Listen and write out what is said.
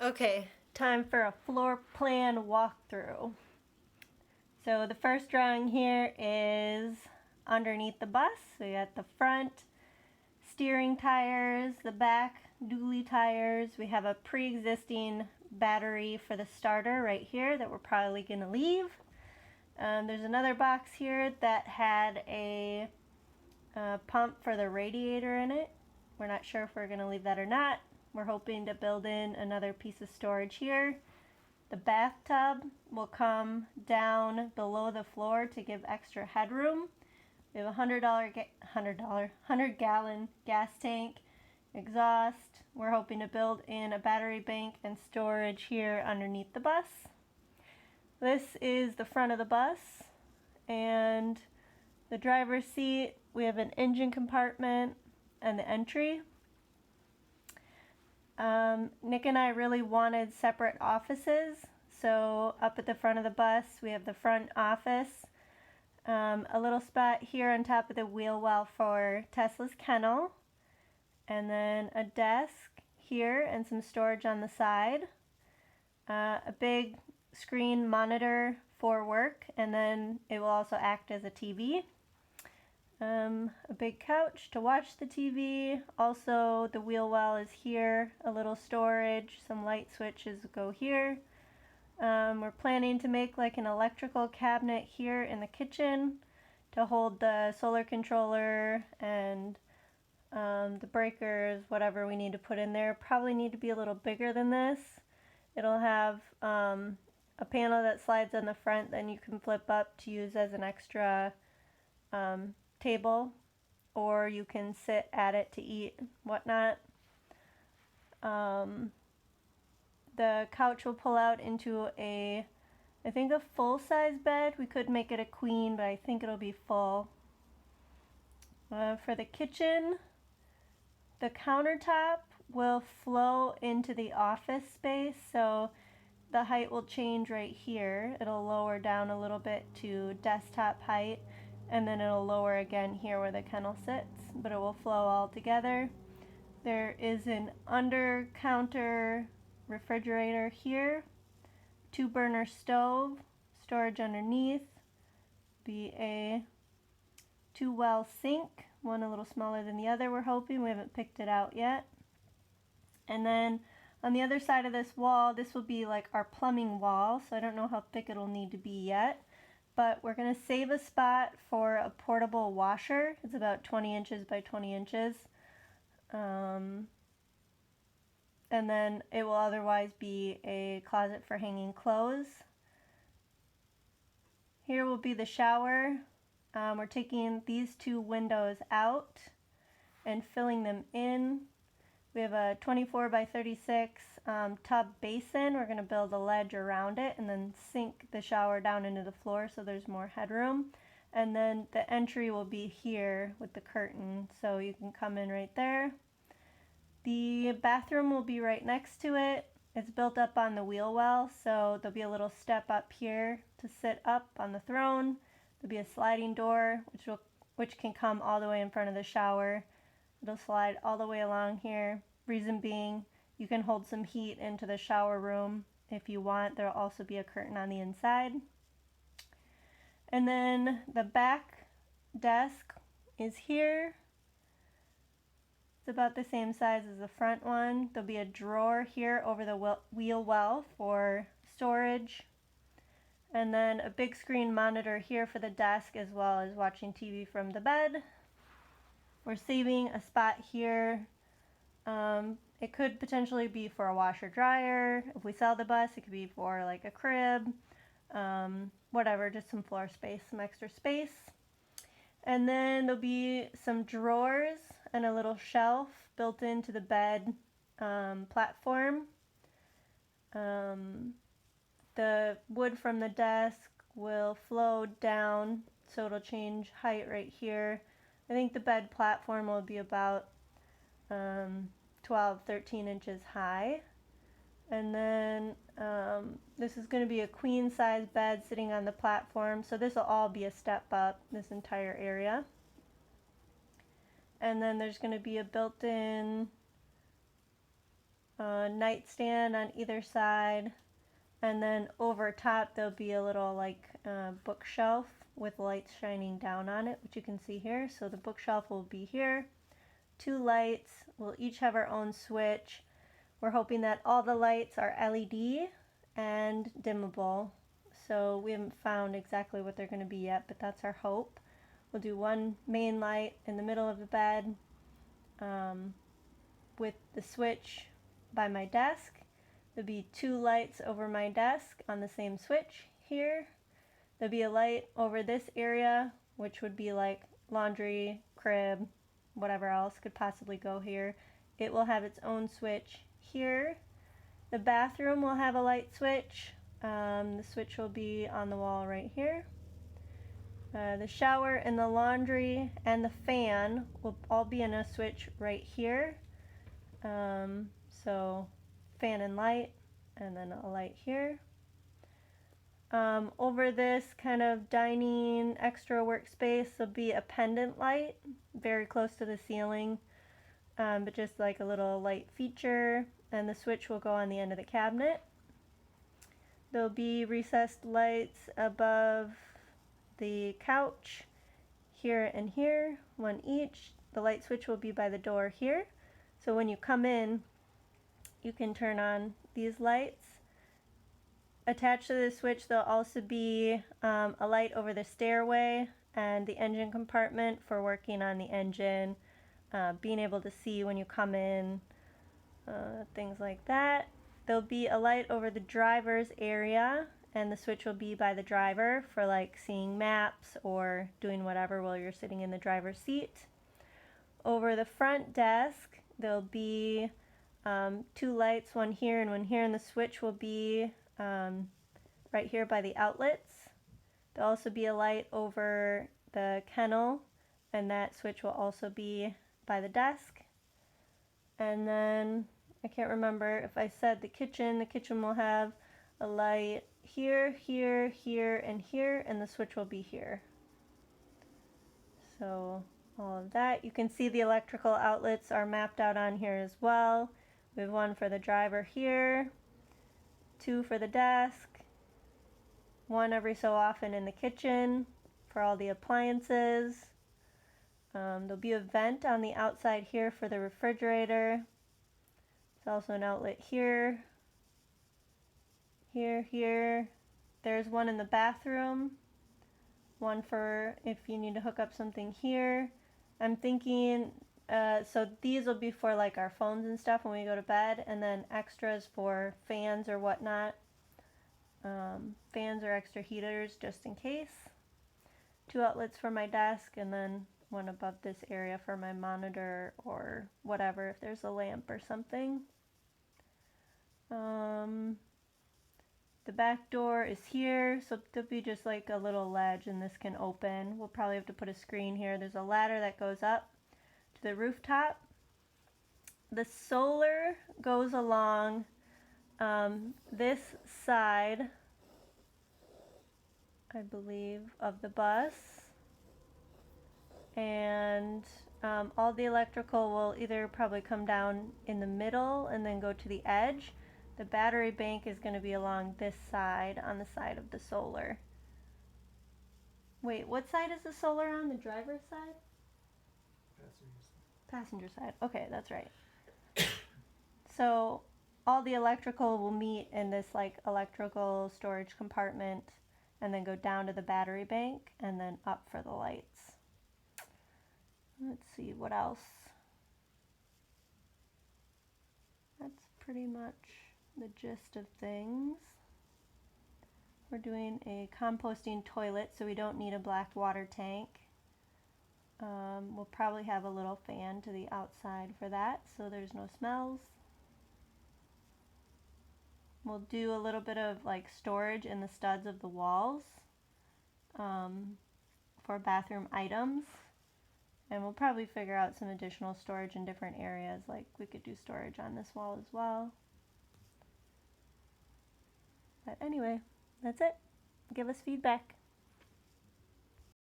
Okay, time for a floor plan walkthrough. So the first drawing here is underneath the bus. We got the front steering tires, the back dually tires. We have a pre-existing battery for the starter right here that we're probably going to leave. There's another box here that had a pump for the radiator in it. We're not sure if we're going to leave that or not. We're hoping to build in another piece of storage here. The bathtub will come down below the floor to give extra headroom. We have a $100 gallon gas tank, exhaust. We're hoping to build in a battery bank and storage here underneath the bus. This is the front of the bus, and the driver's seat. We have an engine compartment and the entry. Nick and I really wanted separate offices, so up at the front of the bus we have the front office, a little spot here on top of the wheel well for Tesla's kennel, and then a desk here and some storage on the side, a big screen monitor for work, and then it will also act as a TV. A big couch to watch the TV. Also, the wheel well is here. A little storage, some light switches go here. We're planning to make like an electrical cabinet here in the kitchen to hold the solar controller and the breakers, whatever we need to put in there. Probably need to be a little bigger than this. It'll have a panel that slides on the front, then you can flip up to use as an extra table, or you can sit at it to eat, whatnot. The couch will pull out into I think a full-size bed. We could make it a queen, but I think it'll be full. For the kitchen, the countertop will flow into the office space, so the height will change right here. It'll lower down a little bit to desktop height, and then it'll lower again here where the kennel sits, but it will flow all together. There is an under counter refrigerator here, 2-burner stove, storage underneath, be a 2-well sink, one a little smaller than the other we're hoping. We haven't picked it out yet. And then on the other side of this wall, this will be like our plumbing wall, so I don't know how thick it'll need to be yet. But we're going to save a spot for a portable washer. It's about 20 inches by 20 inches. And then it will otherwise be a closet for hanging clothes. Here will be the shower. We're taking these 2 windows out and filling them in. We have a 24 by 36 tub basin. We're going to build a ledge around it and then sink the shower down into the floor so there's more headroom. And then the entry will be here with the curtain, so you can come in right there. The bathroom will be right next to it. It's built up on the wheel well, so there'll be a little step up here to sit up on the throne. There'll be a sliding door which can come all the way in front of the shower. It'll slide all the way along here. Reason being, you can hold some heat into the shower room if you want. There'll also be a curtain on the inside. And then the back desk is here. It's about the same size as the front one. There'll be a drawer here over the wheel well for storage. And then a big screen monitor here for the desk, as well as watching TV from the bed. We're saving a spot here. It could potentially be for a washer dryer. If we sell the bus, it could be for like a crib, whatever, just some floor space, some extra space. And then there'll be some drawers and a little shelf built into the bed platform. The wood from the desk will flow down, so it'll change height right here. I think the bed platform will be about 12-13 inches high. And then this is going to be a queen size bed sitting on the platform, so this will all be a step up, this entire area. And then there's going to be a built-in nightstand on either side, and then over top there'll be a little like bookshelf with lights shining down on it, which you can see here. So the bookshelf will be here. 2 lights. We'll each have our own switch. We're hoping that all the lights are LED and dimmable. So we haven't found exactly what they're going to be yet, but that's our hope. We'll do one main light in the middle of the bed with the switch by my desk. There'll be 2 lights over my desk on the same switch here. There'll be a light over this area, which would be like laundry, crib, whatever else could possibly go here. It will have its own switch here. The bathroom will have a light switch. The switch will be on the wall right here. The shower and the laundry and the fan will all be in a switch right here. So fan and light, and then a light here. Over this kind of dining extra workspace will be a pendant light very close to the ceiling, but just like a little light feature, and the switch will go on the end of the cabinet. There'll be recessed lights above the couch here and here, 1 each. The light switch will be by the door here, so when you come in you can turn on these lights. Attached to the switch there'll also be a light over the stairway and the engine compartment for working on the engine, being able to see when you come in, things like that. There'll be a light over the driver's area, and the switch will be by the driver for like seeing maps or doing whatever while you're sitting in the driver's seat. Over the front desk there'll be 2 lights, one here and one here, and the switch will be right here by the outlets. There'll also be a light over the kennel, and that switch will also be by the desk. And then I can't remember if I said the kitchen. The kitchen will have a light here, here, here, and here, and the switch will be here. So all of that. You can see the electrical outlets are mapped out on here as well. We have 1 for the driver here, 2 for the desk, 1 every so often in the kitchen for all the appliances. There'll be a vent on the outside here for the refrigerator. There's also an outlet here, here, here. There's 1 in the bathroom, 1 for if you need to hook up something here. I'm thinking, so these will be for like our phones and stuff when we go to bed, and then extras for fans or whatnot. Fans or extra heaters just in case. 2 outlets for my desk, and then 1 above this area for my monitor or whatever if there's a lamp or something. The back door is here, so there'll be just like a little ledge and this can open. We'll probably have to put a screen here. There's a ladder that goes up to the rooftop. The solar goes along this side, I believe, of the bus, and all the electrical will either probably come down in the middle and then go to the edge. The battery bank is going to be along this side, on the side of the solar. Wait, what side is the solar on? The driver's side? Passenger side. Okay, that's right. So all the electrical will meet in this like electrical storage compartment and then go down to the battery bank and then up for the lights. Let's see what else. That's pretty much the gist of things. We're doing a composting toilet, so we don't need a black water tank. We'll probably have a little fan to the outside for that, so there's no smells. We'll do a little bit of like storage in the studs of the walls for bathroom items. And we'll probably figure out some additional storage in different areas, like we could do storage on this wall as well. But anyway, that's it. Give us feedback.